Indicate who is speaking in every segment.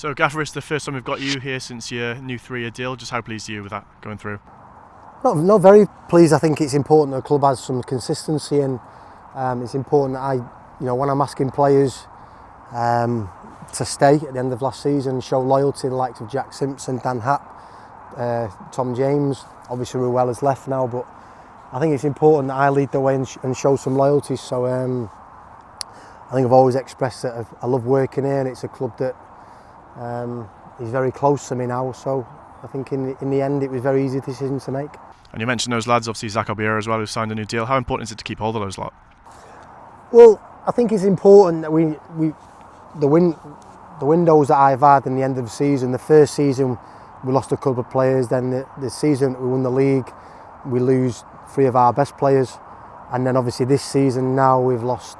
Speaker 1: So Gaffer, it's the first time we've got you here since your new 3-year deal. Just how pleased are you with that going through?
Speaker 2: Not very pleased. I think it's important that the club has some consistency, and it's important that when I'm asking players to stay at the end of last season, show loyalty to the likes of Jack Simpson, Dan Happ, Tom James. Obviously Ruel has left now, but I think it's important that I lead the way and show some loyalty. So I think I've always expressed that I love working here, and it's a club that is very close to me now. So I think in the end it was a very easy decision to make.
Speaker 1: And you mentioned those lads, obviously Zach Albiera as well, who signed a new deal. How important is it to keep hold of those lot?
Speaker 2: Well, I think it's important that the windows that I've had in the end of the season. The first season we lost a couple of players. Then the season we won the league, we lose 3 of our best players, and then obviously this season now we've lost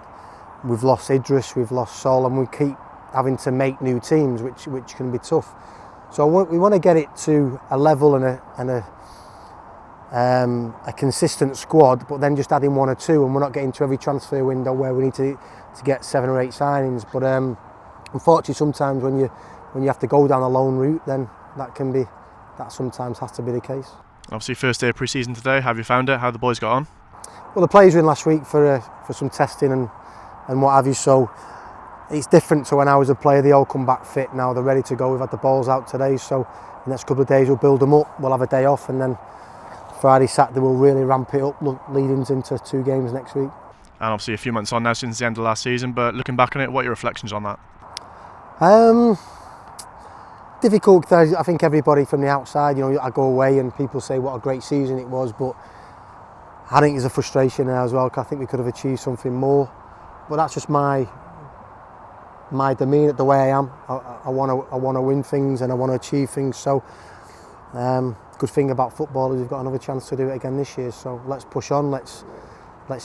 Speaker 2: Idris, we've lost Sol, and we keep having to make new teams, which can be tough. So we want to get it to a level and a consistent squad, but then just adding 1 or 2, and we're not getting to every transfer window where we need to get 7 or 8 signings. But unfortunately, sometimes when you have to go down a loan route, then that sometimes has to be the case.
Speaker 1: Obviously, first day of pre-season today. Have you found it? How the boys got on?
Speaker 2: Well, the players were in last week for some testing and what have you. So it's different to when I was a player. They all come back fit now. They're ready to go. We've had the balls out today, so the next couple of days we'll build them up. We'll have a day off, and then Friday, Saturday we'll really ramp it up, leading into 2 games next week.
Speaker 1: And obviously a few months on now since the end of last season, but looking back on it, what are your reflections on that?
Speaker 2: Difficult. I think everybody from the outside, I go away and people say what a great season it was, but I think there's a frustration there as well, because I think we could have achieved something more. But that's just my demeanour, the way I am. I want to win things and I want to achieve things. So good thing about football is we've got another chance to do it again this year. So let's push on, let's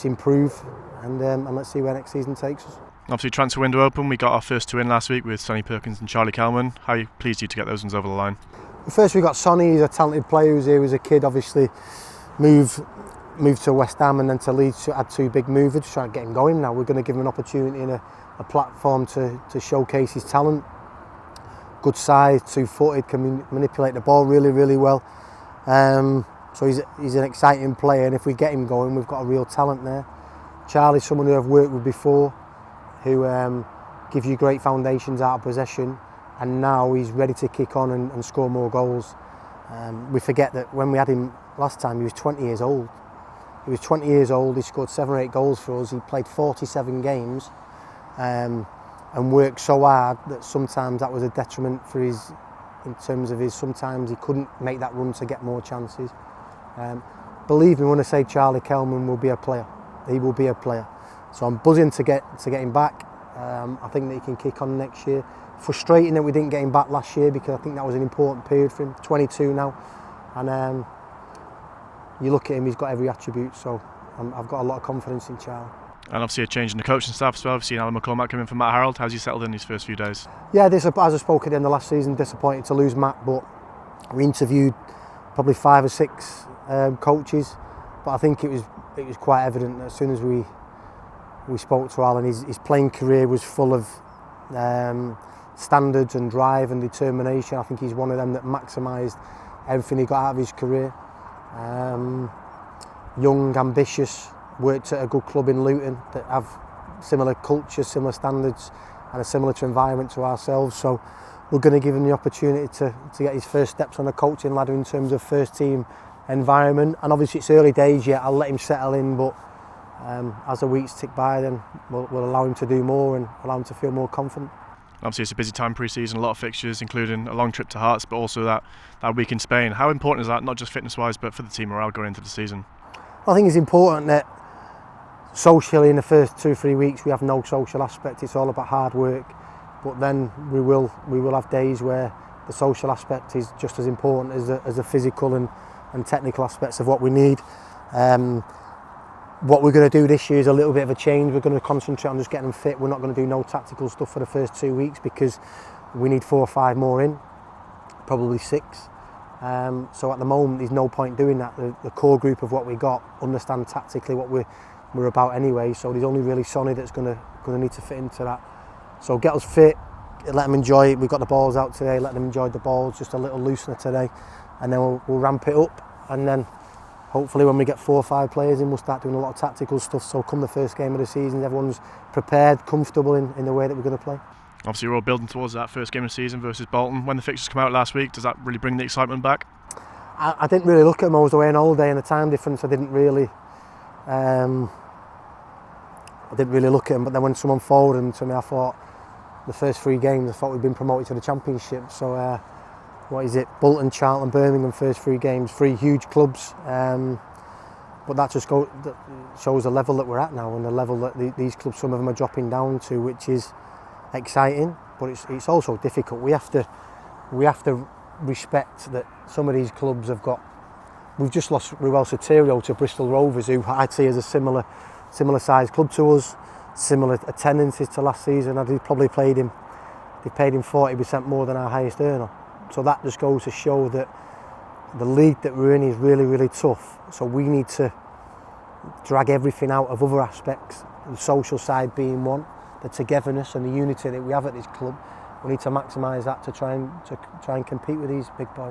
Speaker 2: improve, and let's see where next season takes us.
Speaker 1: Obviously, transfer window open. We got our first 2 in last week with Sonny Perkins and Charlie Kelman. How pleased are you to get those ones over the line?
Speaker 2: Well, first we got Sonny. He's a talented player who's here as a kid. Obviously, moved to West Ham and then to Leeds. Had 2 big moves. Just trying to get him going now. We're going to give him an opportunity and a platform to showcase his talent. Good size, 2-footed, can manipulate the ball really, really well. So he's an exciting player, and if we get him going, we've got a real talent there. Charlie's someone who I've worked with before, who gives you great foundations out of possession, and now he's ready to kick on and score more goals. We forget that when we had him last time, he was 20 years old. He was 20 years old, he scored 7 or 8 goals for us, he played 47 games and worked so hard that sometimes that was a detriment for in terms of sometimes he couldn't make that run to get more chances. Believe me when I say Charlie Kelman will be a player. He will be a player. So I'm buzzing to get him back. I think that he can kick on next year. Frustrating that we didn't get him back last year, because I think that was an important period for him. 22 now, and you look at him, he's got every attribute. So I've got a lot of confidence in Charlie.
Speaker 1: And obviously a change in the coaching staff as well. I've seen Alan McCormack come in from Matt Harrold. How's he settled in these first few days?
Speaker 2: Yeah, as I spoke at the end of last season, disappointed to lose Matt, but we interviewed probably 5 or 6 coaches, but I think it was quite evident that as soon as we spoke to Alan, his playing career was full of standards and drive and determination. I think he's one of them that maximised everything he got out of his career. Young, ambitious, worked at a good club in Luton that have similar culture, similar standards and a similar environment to ourselves. So we're going to give him the opportunity to get his first steps on the coaching ladder in terms of first team environment. And obviously it's early days yet, I'll let him settle in, but as the weeks tick by, then we'll allow him to do more and allow him to feel more confident.
Speaker 1: Obviously it's a busy time pre-season, a lot of fixtures, including a long trip to Hearts, but also that week in Spain. How important is that, not just fitness-wise, but for the team morale going into the season?
Speaker 2: I think it's important that socially in the first 2 or 3 weeks we have no social aspect. It's all about hard work, but then we will have days where the social aspect is just as important as the physical and technical aspects of what we need. What we're going to do this year is a little bit of a change. We're going to concentrate on just getting them fit. We're not going to do no tactical stuff for the first 2 weeks, because we need 4 or 5 more in, probably 6. So at the moment there's no point doing that. The core group of what we got understand tactically what we're about anyway, so there's only really Sonny that's going to need to fit into that. So get us fit, let them enjoy it. We've got the balls out today, let them enjoy the balls, just a little loosener today, and then we'll ramp it up, and then hopefully when we get 4 or 5 players in, we'll start doing a lot of tactical stuff, so come the first game of the season, everyone's prepared, comfortable in the way that we're going to play.
Speaker 1: Obviously we're all building towards that first game of the season versus Bolton. When the fixtures come out last week, does that really bring the excitement back?
Speaker 2: I didn't really look at them. I was away on holiday, and the time difference, I didn't really look at them, but then when someone forwarded them to me, I thought the first 3 games, I thought we'd been promoted to the Championship, so what is it, Bolton, Charlton, Birmingham, first 3 games, 3 huge clubs, but that just shows the level that we're at now, and the level that these clubs, some of them are dropping down to, which is exciting, but it's also difficult. We have to respect that some of these clubs have got. We've just lost Ruel Soterio to Bristol Rovers, who I'd say is a similar sized club to us, similar attendances to last season. They probably paid him 40% more than our highest earner. So that just goes to show that the league that we're in is really, really tough. So we need to drag everything out of other aspects, the social side being one, the togetherness and the unity that we have at this club. We need to maximise that to try and compete with these big boys.